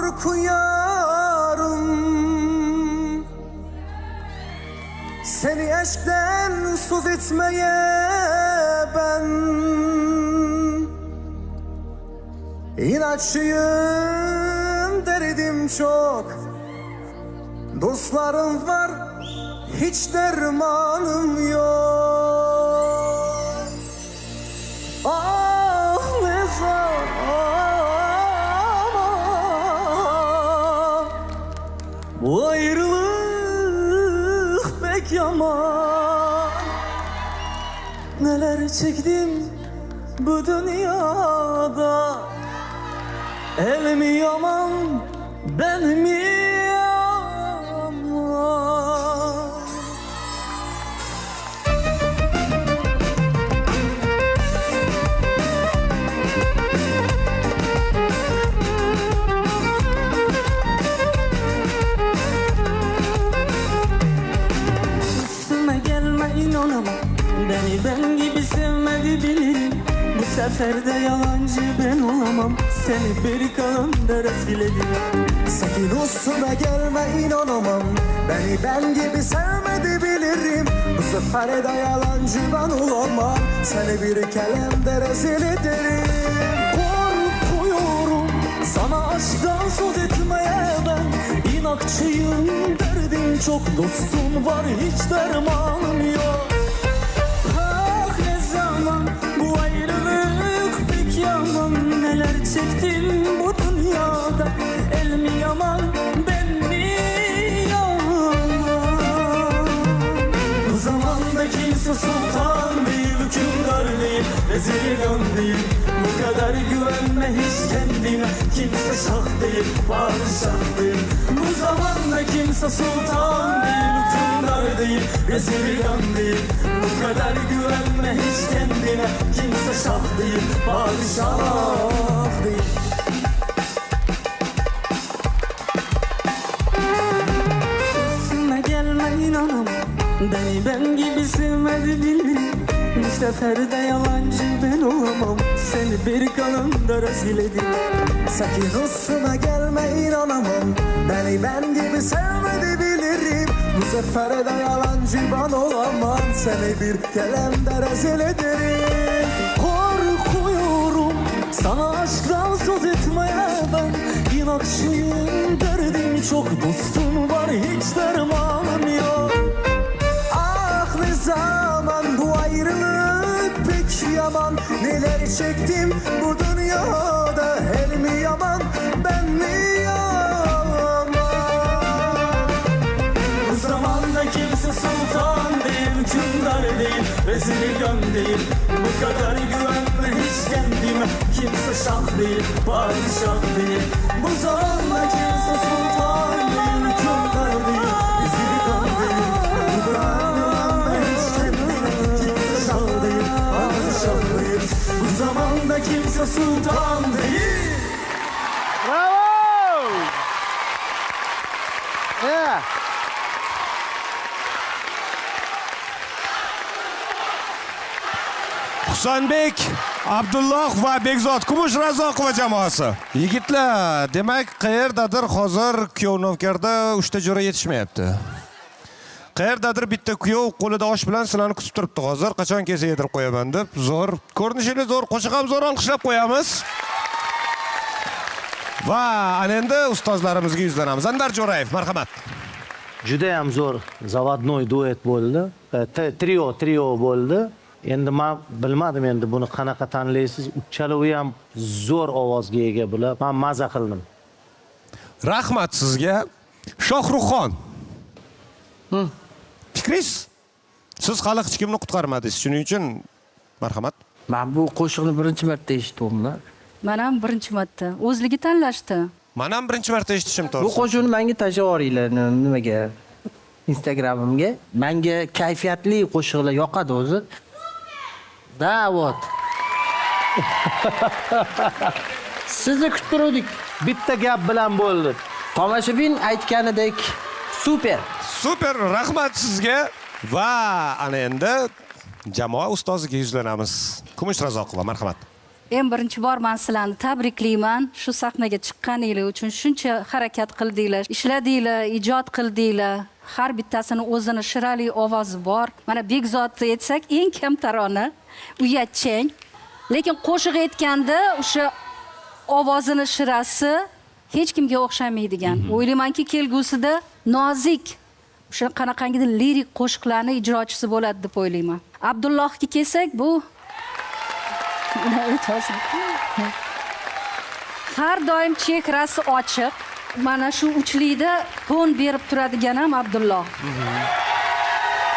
korkuyorum. Seni eşkten söz etmeye ben İnatçıyım, derdim çok. Dostlarım var, hiç dermanım yok. Ah ne zaman bu ayrılık pek yaman. Neler çektim bu dünyada. El mi yaman, ben mi yaman? Üstüme gelme, inanamam. Beni ben gibi sevmedi bilirim. Bu sefer de yalancı ben olamam. Seni bir kalemde rezil edeyim. Sakın üstüme gelme, inanamam. Beni ben gibi sevmedi bilirim. Bu sefer de yalancı ben olamam. Seni bir kalemde rezil ederim. Korkuyorum sana aşktan söz etmeye ben. İnatçıyım, derdim çok. Dostum var, hiç dermanım yok. Bu ayrılık pek yaman. Neler çektim bu dünyada. El mi yaman, ben mi yaman? Bu zamanda kimse sultan değil, hükümdar değil, vezirgan değil. Bu kadar güvenme hiç kendine. Kimse şah değil, padişah değil. Bu zamanda kimse sultan değil, hükümdar değil, vezirgan değil. Bu kadar güvenme hiç kendine. Kimse şah değil, padişah değil. Üstüme gelme, inanamam. Beni ben gibi sevmedi bilirim. Bu sefer de yalancı ben olamam. Seni bir kalemde rezil edeyim. Sakın üstüme gelme, inanamam. Beni ben gibi sevmedi bilirim. Bu sefer de yalancı ben olamam. Seni bir kalemde rezil ederim. Korkuyorum sana aşktan söz etmeye ben. İnatçıyım, derdim çok. Dostum var, hiç dermanım yok. Ah ne zaman bu ayrılık pek yaman. Neler çektim bu dünyada. El mi yaman, ben mi yaman? Bu zamanda kimse sultan değil, hükümdar değil, vezirgan değil. Bu kadar güvenme hiç kendime. Kimse şah değil, padişah değil. Bu zamanda kimse sultan değil, hükümdar değil, vezirgan değil. Bu kadar güvenme hiç kendine. Kimse şah değil, padişah değil. Bu zamanda kimse sultan değil. Bravo! Yeah. Husanbek, Abdulloh va Bekzod Kumush Razzoqova jamoasi. Yigitlar, demak, qayerdadir hozir kuyov-navkarda 3 ta jo'ra yetishmayapti. Qayerdadir bitta kuyov qo'lida osh bilan sizlarni kutib turibdi hozir. Qachon kelsa yedirib qo'yaman deb. Zo'r, ko'rinishingiz zo'r, qo'shiq ham zo'r olqishlab qo'yamiz. Va ana endi ustozlarimizga yuzlanamiz. Anvar Jo'rayev, marhamat. Juda ham zo'r zavodnoy duet bo'ldi. Trio bo'ldi. Endi men bilmadim endi buni qanaqa tanlaysiz. Uchalovi ham zo'r ovozga ega bular. Men maza qildim. Rahmat sizga. Shohruxxon. Fikringiz? Siz hali hech kimni qutqarmadingiz. Shuning uchun marhamat. Men bu qo'shiqni birinchi marta eshitdim. Men ham birinchi marta. O'zligi tanlashdi. Men ham birinchi marta eshitishim Bu to'g'ri. qo'shiqni menga tashlab yuboringlar nimaga? Instagramimga. Menga kayfiyatli qo'shiqlar yoqadi o'zi. Da, вот. Sizni kutib turdik. Bitta gap bilan bo'ldi. Tomoshabin aytganidek super. Super, rahmat sizga. Va ana endi jamoa ustoziga yuzlanamiz. Kumush Razzoqova, marhamat. eng birinchi bor men sizlarni tabriklayman. Shu sahnaga chiqqaningiz uchun shuncha harakat qildinglar, ishladinglar, ijod qildinglar. Har bittasini o'zini shirali ovozi bor. Mana Bekzodni aytsak, eng kamtarona, uyatchang. Lekin qo'shiq aytganda o'sha ovozini shirasi hech kimga o'xshamaydigan. O'ylaymanki, kelgusida nozik o'sha qanaqangidir lirik qo'shiqlarni ijrochisi bo'ladi deb o'ylayman. Abdullohga kelsak, bu har doim chehrasi ochiq. Mana shu uchlikda ton berib turadigan ham Abdulloh.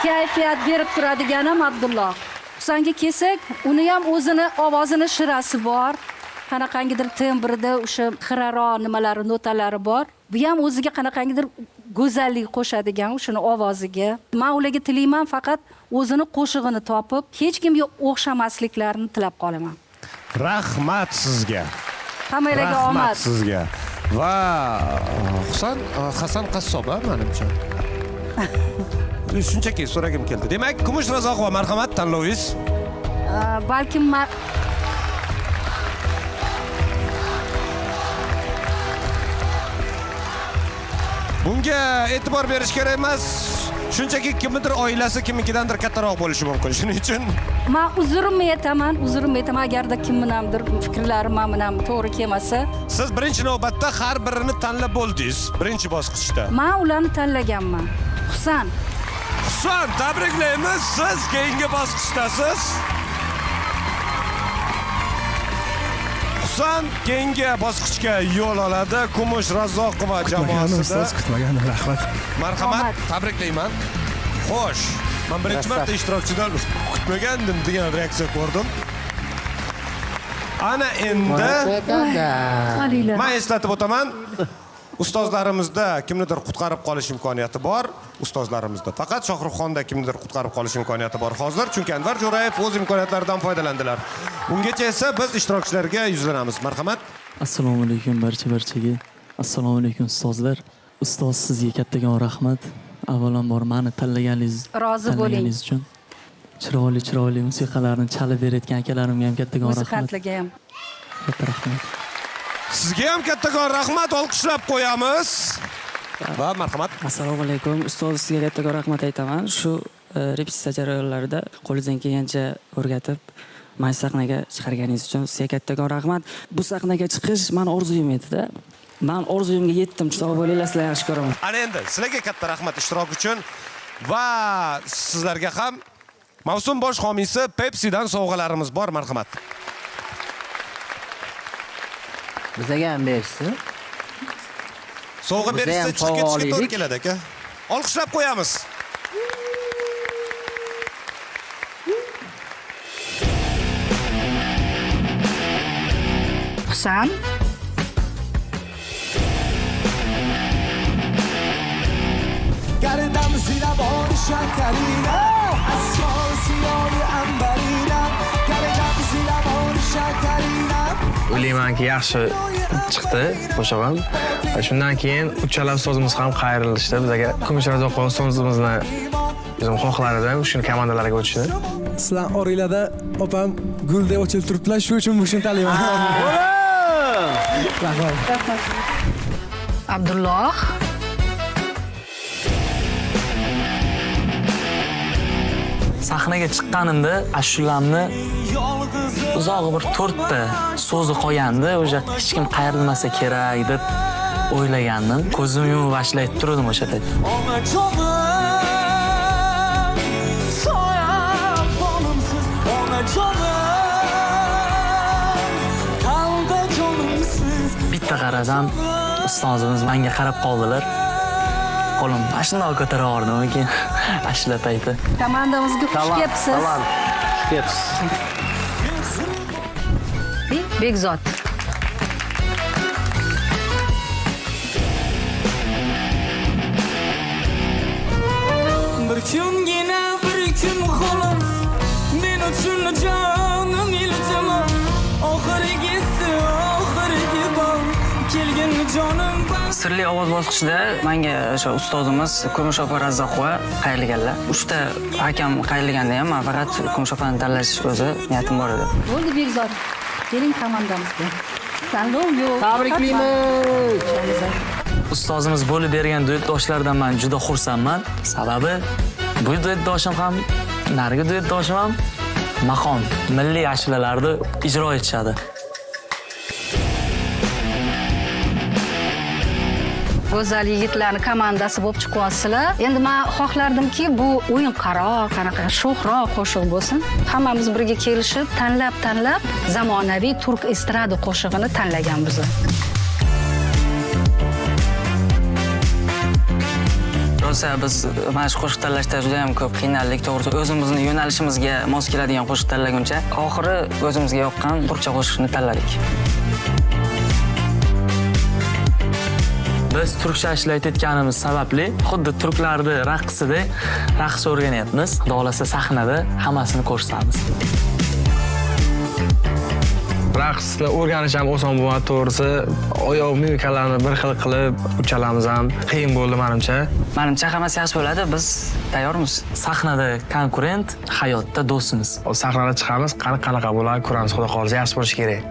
Kayfiyat berib turadigan ham Abdulloh. Husanga kelsak, uni ham o'zini ovozini shirasi bor. Qanaqangidir tembrida o'sha xiraro nimalari, notalari bor. Bu ham o'ziga qanaqangidir go'zallik qo'shadigan o'shani ovoziga. Men ularga tilayman faqat o'zini qo'shig'ini topib, hech kimga o'xshamasliklarini tilab qolaman. Rahmat sizga. Hammalarga omad. Rahmat sizga. Va Hasan qassob, menimcha. Shunchaki so'ragim keldi. Demak, Kumush Razoqova marhamat tanlovingiz. Balkim Bunga e'tibor berish kerak emas. Shunchaki kimnidir oilasi kimnikidandir kattaroq bo'lishi mumkin. Shuning uchun men uzurimni aytaman agarda kimningdir fikrlari men bilan to'g'ri kelmasa. siz birinchi navbatda har birini tanlab bo'ldingiz, birinchi bosqichda. Men ularni tanlaganman. Husan, tabriklaymiz. Siz keyingi bosqichdasiz. Husan keyingi bosqichga yo'l oladi. Kumush Razoqova jamoasida. Kutmagandim, rahmat. Marhamat, tabriklayman. Xo'sh, men birinchi marta ishtirokchidan kutmagandim degan reaksiya ko'rdim. Ana endi men eslatib o'taman. Ustozlarimizda kimnidir qutqarib qolish imkoniyati bor. Ustozlarimizda faqat Shohruxxonda kimnidir qutqarib qolish imkoniyati bor hozir, chunki Anvar Jo'rayev o'z imkoniyatlaridan foydalandilar. Bungacha esa biz ishtirokchilarga yuzlanamiz. Marhamat. Assalomu alaykum barchaga. Assalomu alaykum ustozlar. Ustoz, sizga kattakon rahmat. Avvalambor meni tanlaganingiz uchun. Chiroyli musiqalarni chalib berayotgan akalarimga ham kattakon rahmat. musiqantlarga ham Katta rahmat. Sizga ham kattakon rahmat, olqishlab qo'yamiz. Va marhamat. Assalomu alaykum. Ustoz, sizga kattakon rahmat aytaman. Shu repetitsiya jarayonlarida qo'lingizdan kelgancha o'rgatib, meni sahnaga chiqarganingiz uchun sizga kattakon rahmat. Bu sahnaga chiqish meni orzuyim edi-da. Men orzuyimga yetdim. Sog' bo'linglar, sizlarni yaxshi ko'raman. Ana endi sizlarga katta rahmat ishtirok uchun va sizlarga ham mavsum bosh homiysi Pepsi'dan sovg'alarimiz bor. Marhamat. Bizga ham bersin. Sovg'a Bizda berishsa ham chiqib sovg'a ketishga to'g'ri olaylik. keladi aka. Olqishlab qo'yamiz. Husan, گردم زیر بار شکرینا اسفال سیاه انبرینا گردم زیر بار شکرینا O'ylaymanki yaxshi chiqdi qo'shig'im. Shundan keyin uchala ustozimiz ham qayrilishdi. Bizga Kumush Razoqova ustozimizni o'zim xohlar edim shuni komandalarga o'tishni. Sizlar oranglarda opam gul deb ochilib turibdilar, shu uchun bu shuni tanlayman. Abdulloh, Sahnaga chiqqanimda ashulamni uzog'i bir 4 ta so'zi qolgandi. O'sha hech kim qayrilmasa kerak deb o'ylagandim. Ko'zimni yumib ashlayib turdim o'sha payt. Ona canım soyam bağımsız ona canım kalbe canımsız Bitta qarasam ustozimiz menga qarab qoldilar. Qo'lim mashinaga ko'tara oldim keyin ashula payti. komandamizga xush kelibsiz. Bekzod. bir kungina bir kun xolos men uchun jonim iltimos oxirgisi bor kelgin jonim Sirli ovoz bosqichida menga o'sha ustozimiz Kumush opa Razoqova qayrilganlar. 3 ta hakam qayrilganda ham men faqat Kumush opani tanlash o'zi niyatim bor edi. Bo'ldi Bekzod. keling komandamizga. Tanlov yo'q. Tabriklaymiz. Ustozimiz bo'lib bergan duetdoshlardan men juda xursandman. Sababi bu duetdoshim ham, narigi duetdoshim ham maqom, milliy ashulalarni ijro etishadi. Go'zal yigitlarni komandasi bo'lib chiqyapsizlar. Endi men xohlardimki, bu o'yinqaroq, qanaqa sho'xroq qo'shiq bo'lsin. Hammamiz birga kelishib, tanlab zamonaviy turk estrada qo'shig'ini tanlaganmiz. Rosa biz mana shu qo'shiq tanlashda juda ham ko'p qiynaldik, to'g'risi o'zimizni yo'nalishimizga mos keladigan qo'shiq tanlaguncha oxiri o'zimizga yoqqan turkcha qo'shiqni tanladik. Biz turkcha ishlayotganimiz sababli xuddi turklarni raqsidek raqs o'rganyapmiz. Xudo xolasa sahnada hammasini ko'rsatamiz. Raqsni o'rganish ham oson bo'lmadi, to'g'risi. Oyoq mimikalarni bir xil qilib uchalamiz ham qiyin bo'ldi menimcha. Menimcha hammasi yaxshi bo'ladi. Biz tayyormiz. Sahnada konkurent, hayotda do'stimiz. Sahnaga chiqamiz, qanaqa bo'ladi ko'ramiz, xudo xolasa yaxshi bo'lishi kerak.